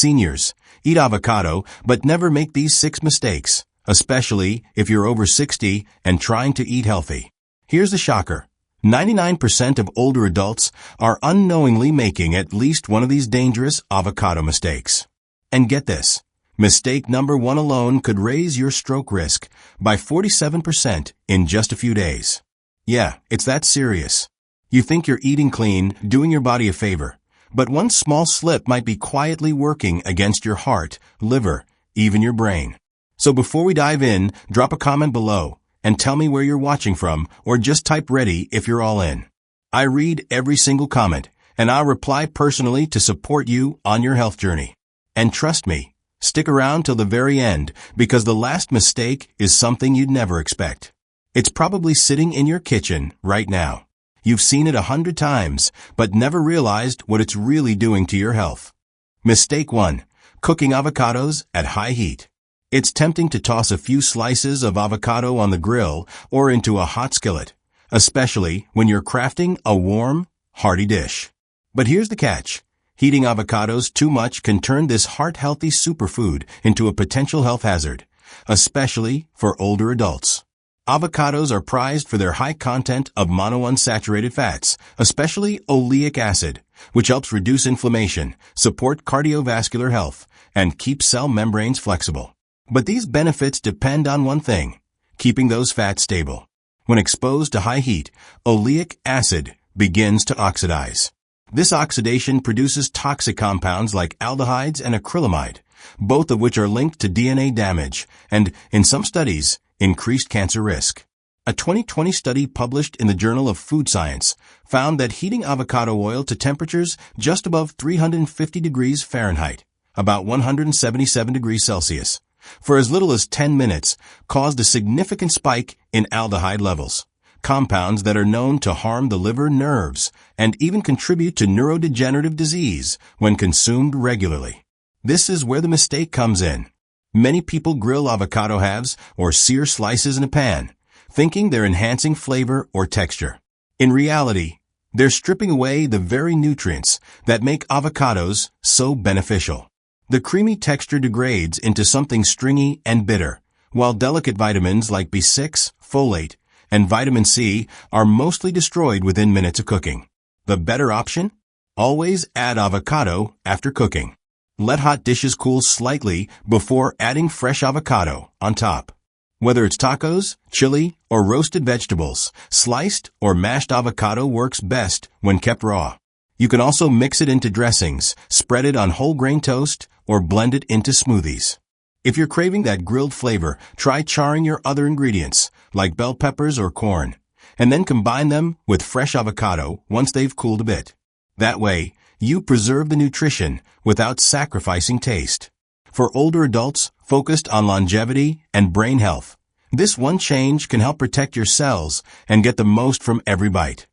Seniors, eat avocado, but never make these 6 mistakes, especially if you're over 60 and trying to eat healthy. Here's the shocker. 99% of older adults are unknowingly making at least one of these dangerous avocado mistakes. And get this, mistake number 1 alone could raise your stroke risk by 47% in just a few days. Yeah, it's that serious. You think you're eating clean, doing your body a favor, but one small slip might be quietly working against your heart, liver, even your brain. So before we dive in, drop a comment below and tell me where you're watching from, or just type ready if you're all in. I read every single comment, and I'll reply personally to support you on your health journey. And trust me, stick around till the very end, because the last mistake is something you'd never expect. It's probably sitting in your kitchen right now. You've seen it 100 times, but never realized what it's really doing to your health. Mistake 1. Cooking avocados at high heat. It's tempting to toss a few slices of avocado on the grill or into a hot skillet, especially when you're crafting a warm, hearty dish. But here's the catch. Heating avocados too much can turn this heart-healthy superfood into a potential health hazard, especially for older adults. Avocados are prized for their high content of monounsaturated fats, especially oleic acid, which helps reduce inflammation, support cardiovascular health, and keep cell membranes flexible. But these benefits depend on one thing: keeping those fats stable. When exposed to high heat, oleic acid begins to oxidize. This oxidation produces toxic compounds like aldehydes and acrylamide, both of which are linked to DNA damage and, in some studies, increased cancer risk. A 2020 study published in the Journal of Food Science found that heating avocado oil to temperatures just above 350 degrees Fahrenheit, about 177 degrees Celsius, for as little as 10 minutes caused a significant spike in aldehyde levels, compounds that are known to harm the liver, nerves, and even contribute to neurodegenerative disease when consumed regularly. This is where the mistake comes in. Many people grill avocado halves or sear slices in a pan, thinking they're enhancing flavor or texture. In reality, they're stripping away the very nutrients that make avocados so beneficial. The creamy texture degrades into something stringy and bitter, while delicate vitamins like B6, folate, and vitamin C are mostly destroyed within minutes of cooking. The better option? Always add avocado after cooking. Let hot dishes cool slightly before adding fresh avocado on top. Whether it's tacos, chili, or roasted vegetables, sliced or mashed avocado works best when kept raw. You can also mix it into dressings, spread it on whole grain toast, or blend it into smoothies. If you're craving that grilled flavor, try charring your other ingredients, like bell peppers or corn, and then combine them with fresh avocado once they've cooled a bit. That way, you preserve the nutrition without sacrificing taste. For older adults focused on longevity and brain health, this one change can help protect your cells and get the most from every bite.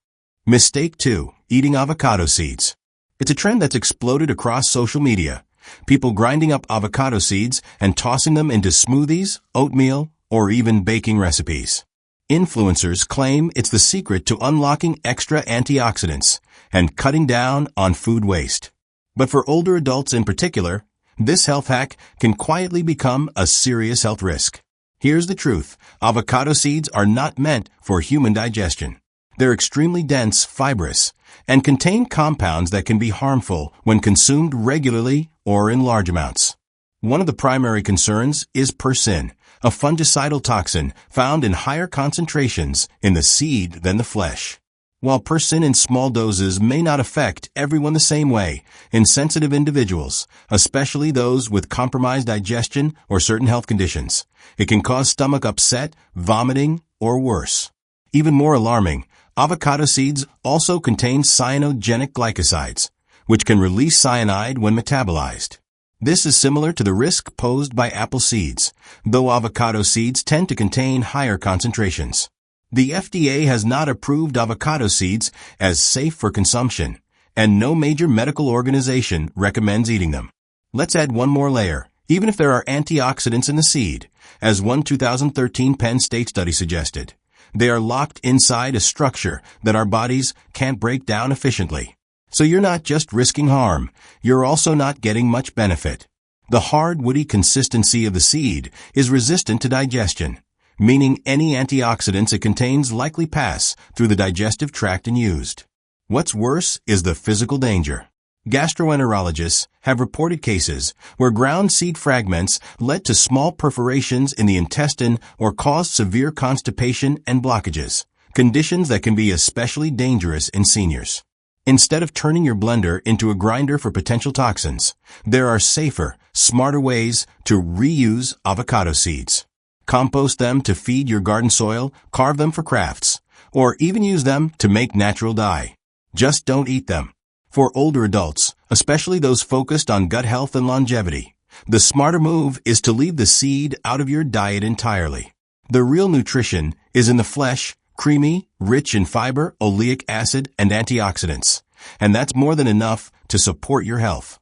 Mistake 2. Eating avocado seeds. It's a trend that's exploded across social media. People grinding up avocado seeds and tossing them into smoothies, oatmeal, or even baking recipes. Influencers claim it's the secret to unlocking extra antioxidants and cutting down on food waste. But for older adults in particular, this health hack can quietly become a serious health risk. Here's the truth. Avocado seeds are not meant for human digestion. They're extremely dense, fibrous, and contain compounds that can be harmful when consumed regularly or in large amounts. One of the primary concerns is persin, a fungicidal toxin found in higher concentrations in the seed than the flesh. While persin in small doses may not affect everyone the same way, in sensitive individuals, especially those with compromised digestion or certain health conditions, it can cause stomach upset, vomiting, or worse. Even more alarming, avocado seeds also contain cyanogenic glycosides, which can release cyanide when metabolized. This is similar to the risk posed by apple seeds, though avocado seeds tend to contain higher concentrations. The FDA has not approved avocado seeds as safe for consumption, and no major medical organization recommends eating them. Let's add one more layer, even if there are antioxidants in the seed, as one 2013 Penn State study suggested. They are locked inside a structure that our bodies can't break down efficiently. So you're not just risking harm, you're also not getting much benefit. The hard, woody consistency of the seed is resistant to digestion, meaning any antioxidants it contains likely pass through the digestive tract unused. What's worse is the physical danger. Gastroenterologists have reported cases where ground seed fragments led to small perforations in the intestine or caused severe constipation and blockages, conditions that can be especially dangerous in seniors. Instead of turning your blender into a grinder for potential toxins, there are safer, smarter ways to reuse avocado seeds. Compost them to feed your garden soil, carve them for crafts, or even use them to make natural dye. Just don't eat them. For older adults, especially those focused on gut health and longevity, the smarter move is to leave the seed out of your diet entirely. The real nutrition is in the flesh, creamy, rich in fiber, oleic acid, and antioxidants, and that's more than enough to support your health.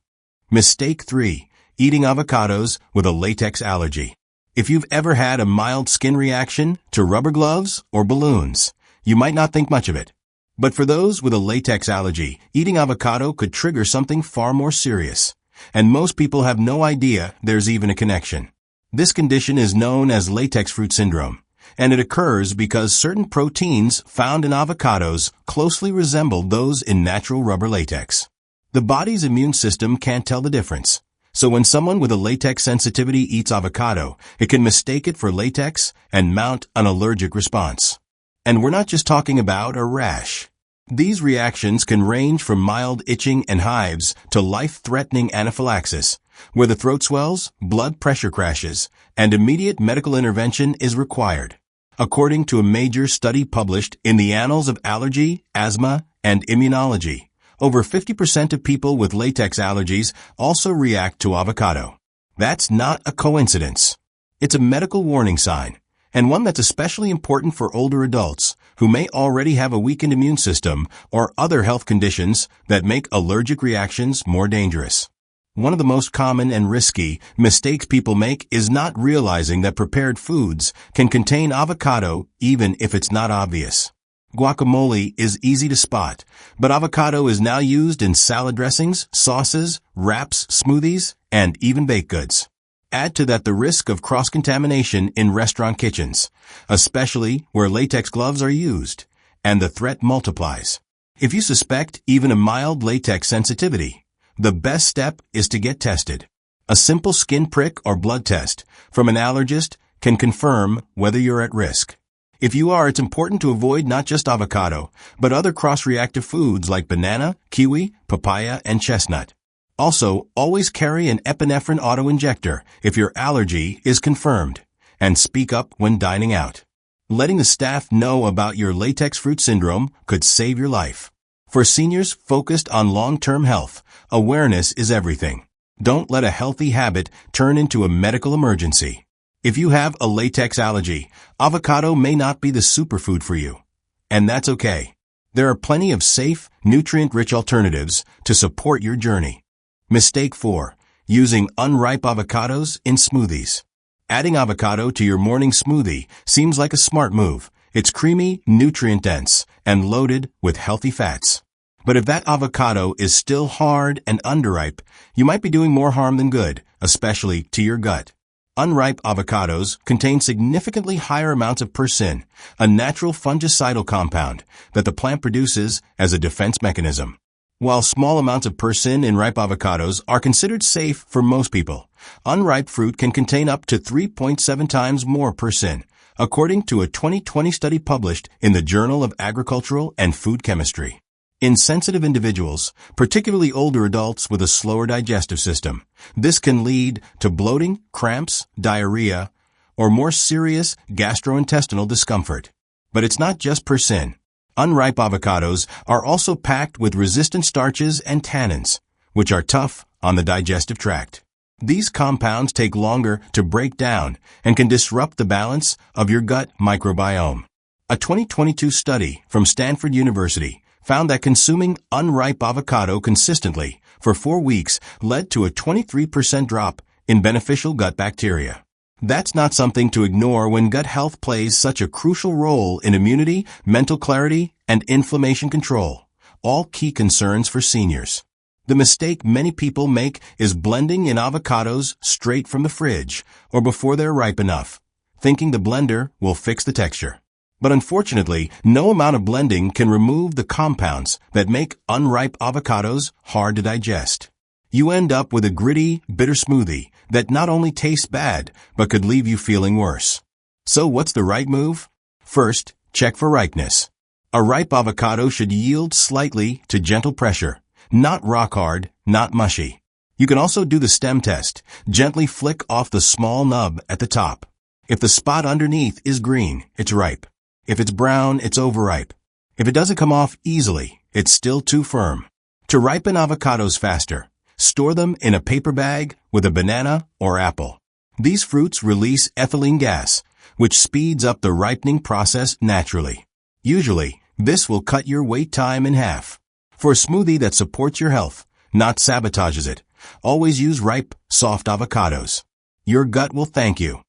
Mistake 3. Eating avocados with a latex allergy. If you've ever had a mild skin reaction to rubber gloves or balloons, you might not think much of it. But for those with a latex allergy, eating avocado could trigger something far more serious, and most people have no idea there's even a connection. This condition is known as latex fruit syndrome, and it occurs because certain proteins found in avocados closely resemble those in natural rubber latex. The body's immune system can't tell the difference, so when someone with a latex sensitivity eats avocado, it can mistake it for latex and mount an allergic response. And we're not just talking about a rash. These reactions can range from mild itching and hives to life-threatening anaphylaxis, where the throat swells, blood pressure crashes, and immediate medical intervention is required. According to a major study published in the Annals of Allergy, Asthma, and Immunology, over 50% of people with latex allergies also react to avocado. That's not a coincidence. It's a medical warning sign, and one that's especially important for older adults who may already have a weakened immune system or other health conditions that make allergic reactions more dangerous. One of the most common and risky mistakes people make is not realizing that prepared foods can contain avocado even if it's not obvious. Guacamole is easy to spot, but avocado is now used in salad dressings, sauces, wraps, smoothies, and even baked goods. Add to that the risk of cross-contamination in restaurant kitchens, especially where latex gloves are used, and the threat multiplies. If you suspect even a mild latex sensitivity, the best step is to get tested. A simple skin prick or blood test from an allergist can confirm whether you're at risk. If you are, it's important to avoid not just avocado, but other cross-reactive foods like banana, kiwi, papaya, and chestnut. Also, always carry an epinephrine auto-injector if your allergy is confirmed, and speak up when dining out. Letting the staff know about your latex fruit syndrome could save your life. For seniors focused on long-term health, awareness is everything. Don't let a healthy habit turn into a medical emergency. If you have a latex allergy, avocado may not be the superfood for you. And that's okay. There are plenty of safe, nutrient-rich alternatives to support your journey. Mistake 4. Using unripe avocados in smoothies. Adding avocado to your morning smoothie seems like a smart move. It's creamy, nutrient-dense, and loaded with healthy fats. But if that avocado is still hard and underripe, you might be doing more harm than good, especially to your gut. Unripe avocados contain significantly higher amounts of persin, a natural fungicidal compound that the plant produces as a defense mechanism. While small amounts of persin in ripe avocados are considered safe for most people, unripe fruit can contain up to 3.7 times more persin, according to a 2020 study published in the Journal of Agricultural and Food Chemistry. In sensitive individuals, particularly older adults with a slower digestive system, this can lead to bloating, cramps, diarrhea, or more serious gastrointestinal discomfort. But it's not just persin. Unripe avocados are also packed with resistant starches and tannins, which are tough on the digestive tract. These compounds take longer to break down and can disrupt the balance of your gut microbiome. A 2022 study from Stanford University found that consuming unripe avocado consistently for 4 weeks led to a 23% drop in beneficial gut bacteria. That's not something to ignore when gut health plays such a crucial role in immunity, mental clarity, and inflammation control, all key concerns for seniors. The mistake many people make is blending in avocados straight from the fridge or before they're ripe enough, thinking the blender will fix the texture. But unfortunately, no amount of blending can remove the compounds that make unripe avocados hard to digest. You end up with a gritty, bitter smoothie that not only tastes bad, but could leave you feeling worse. So what's the right move? First, check for ripeness. A ripe avocado should yield slightly to gentle pressure, not rock hard, not mushy. You can also do the stem test. Gently flick off the small nub at the top. If the spot underneath is green, it's ripe. If it's brown, it's overripe. If it doesn't come off easily, it's still too firm. To ripen avocados faster, store them in a paper bag with a banana or apple. These fruits release ethylene gas, which speeds up the ripening process naturally. Usually, this will cut your wait time in half. For a smoothie that supports your health, not sabotages it, always use ripe, soft avocados. Your gut will thank you.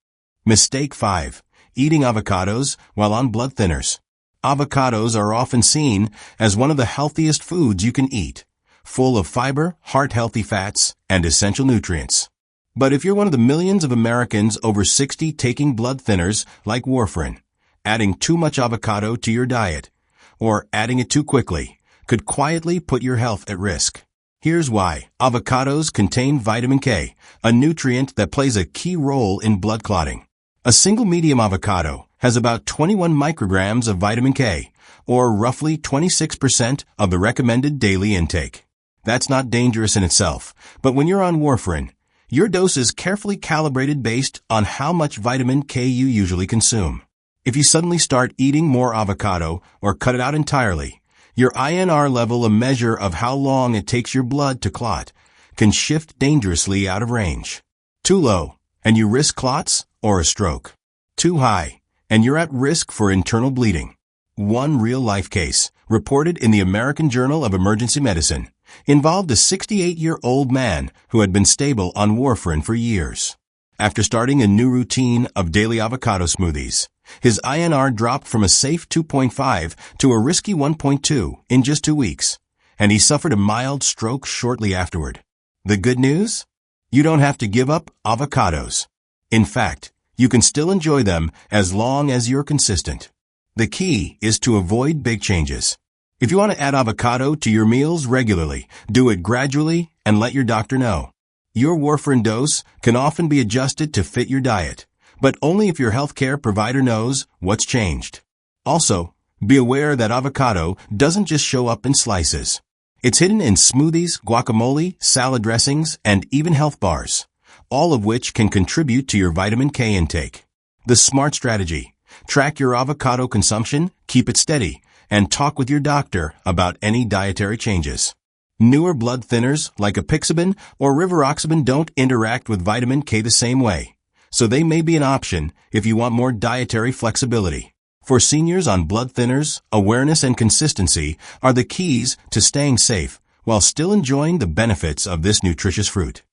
Mistake 5. Eating avocados while on blood thinners. Avocados are often seen as one of the healthiest foods you can eat, full of fiber, heart-healthy fats, and essential nutrients. But if you're one of the millions of Americans over 60 taking blood thinners like warfarin, adding too much avocado to your diet, or adding it too quickly, could quietly put your health at risk. Here's why. Avocados contain vitamin K, a nutrient that plays a key role in blood clotting. A single medium avocado has about 21 micrograms of vitamin K, or roughly 26% of the recommended daily intake. That's not dangerous in itself, but when you're on warfarin, your dose is carefully calibrated based on how much vitamin K you usually consume. If you suddenly start eating more avocado or cut it out entirely, your INR level, a measure of how long it takes your blood to clot, can shift dangerously out of range. Too low, and you risk clots or a stroke. Too high, and you're at risk for internal bleeding. One real-life case, reported in the American Journal of Emergency Medicine, involved a 68-year-old man who had been stable on warfarin for years. After starting a new routine of daily avocado smoothies, his INR dropped from a safe 2.5 to a risky 1.2 in just 2 weeks, and he suffered a mild stroke shortly afterward. The good news? You don't have to give up avocados. In fact, you can still enjoy them as long as you're consistent. The key is to avoid big changes. If you want to add avocado to your meals regularly, do it gradually and let your doctor know. Your warfarin dose can often be adjusted to fit your diet, but only if your healthcare provider knows what's changed. Also, be aware that avocado doesn't just show up in slices. It's hidden in smoothies, guacamole, salad dressings, and even health bars, all of which can contribute to your vitamin K intake. The smart strategy: track your avocado consumption, keep it steady, and talk with your doctor about any dietary changes. Newer blood thinners like apixaban or rivaroxaban don't interact with vitamin K the same way, so they may be an option if you want more dietary flexibility. For seniors on blood thinners, awareness and consistency are the keys to staying safe while still enjoying the benefits of this nutritious fruit.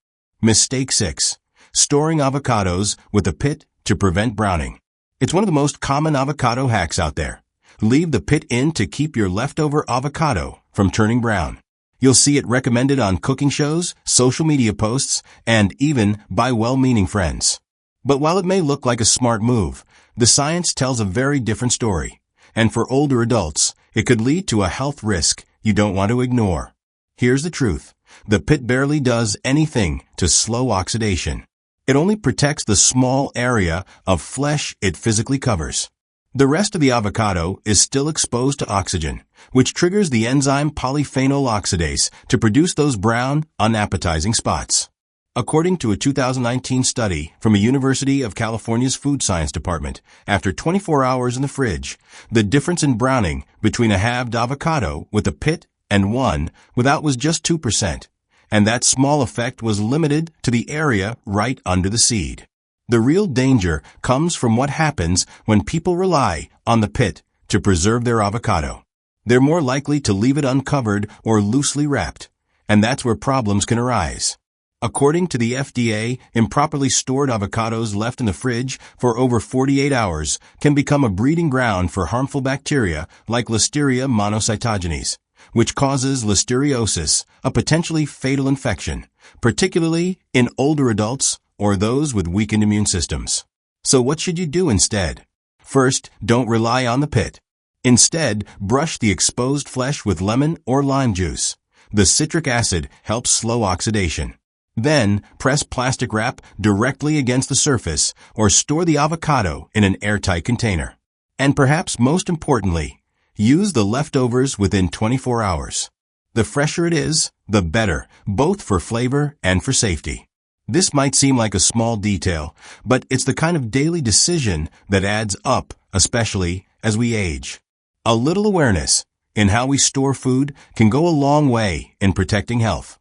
Mistake 6. Storing avocados with a pit to prevent browning. It's one of the most common avocado hacks out there. Leave the pit in to keep your leftover avocado from turning brown. You'll see it recommended on cooking shows, social media posts, and even by well-meaning friends. But while it may look like a smart move, the science tells a very different story. And for older adults, it could lead to a health risk you don't want to ignore. Here's the truth. The pit barely does anything to slow oxidation. It only protects the small area of flesh it physically covers. The rest of the avocado is still exposed to oxygen, which triggers the enzyme polyphenol oxidase to produce those brown, unappetizing spots. According to a 2019 study from a University of California's Food Science Department, after 24 hours in the fridge, the difference in browning between a halved avocado with a pit and one without was just 2%, and that small effect was limited to the area right under the seed. The real danger comes from what happens when people rely on the pit to preserve their avocado. They're more likely to leave it uncovered or loosely wrapped, and that's where problems can arise. According to the FDA, improperly stored avocados left in the fridge for over 48 hours can become a breeding ground for harmful bacteria like Listeria monocytogenes, which causes listeriosis, a potentially fatal infection, particularly in older adults or those with weakened immune systems. So what should you do instead? First, don't rely on the pit. Instead, brush the exposed flesh with lemon or lime juice. The citric acid helps slow oxidation. Then, press plastic wrap directly against the surface or store the avocado in an airtight container. And perhaps most importantly, use the leftovers within 24 hours. The fresher it is, the better, both for flavor and for safety. This might seem like a small detail, but it's the kind of daily decision that adds up, especially as we age. A little awareness in how we store food can go a long way in protecting health.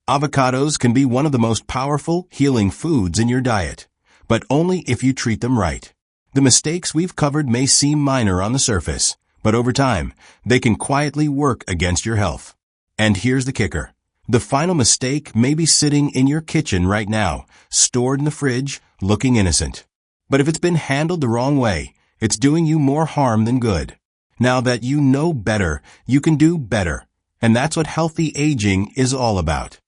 Avocados can be one of the most powerful, healing foods in your diet, but only if you treat them right. The mistakes we've covered may seem minor on the surface, but over time, they can quietly work against your health. And here's the kicker. The final mistake may be sitting in your kitchen right now, stored in the fridge, looking innocent. But if it's been handled the wrong way, it's doing you more harm than good. Now that you know better, you can do better. And that's what healthy aging is all about.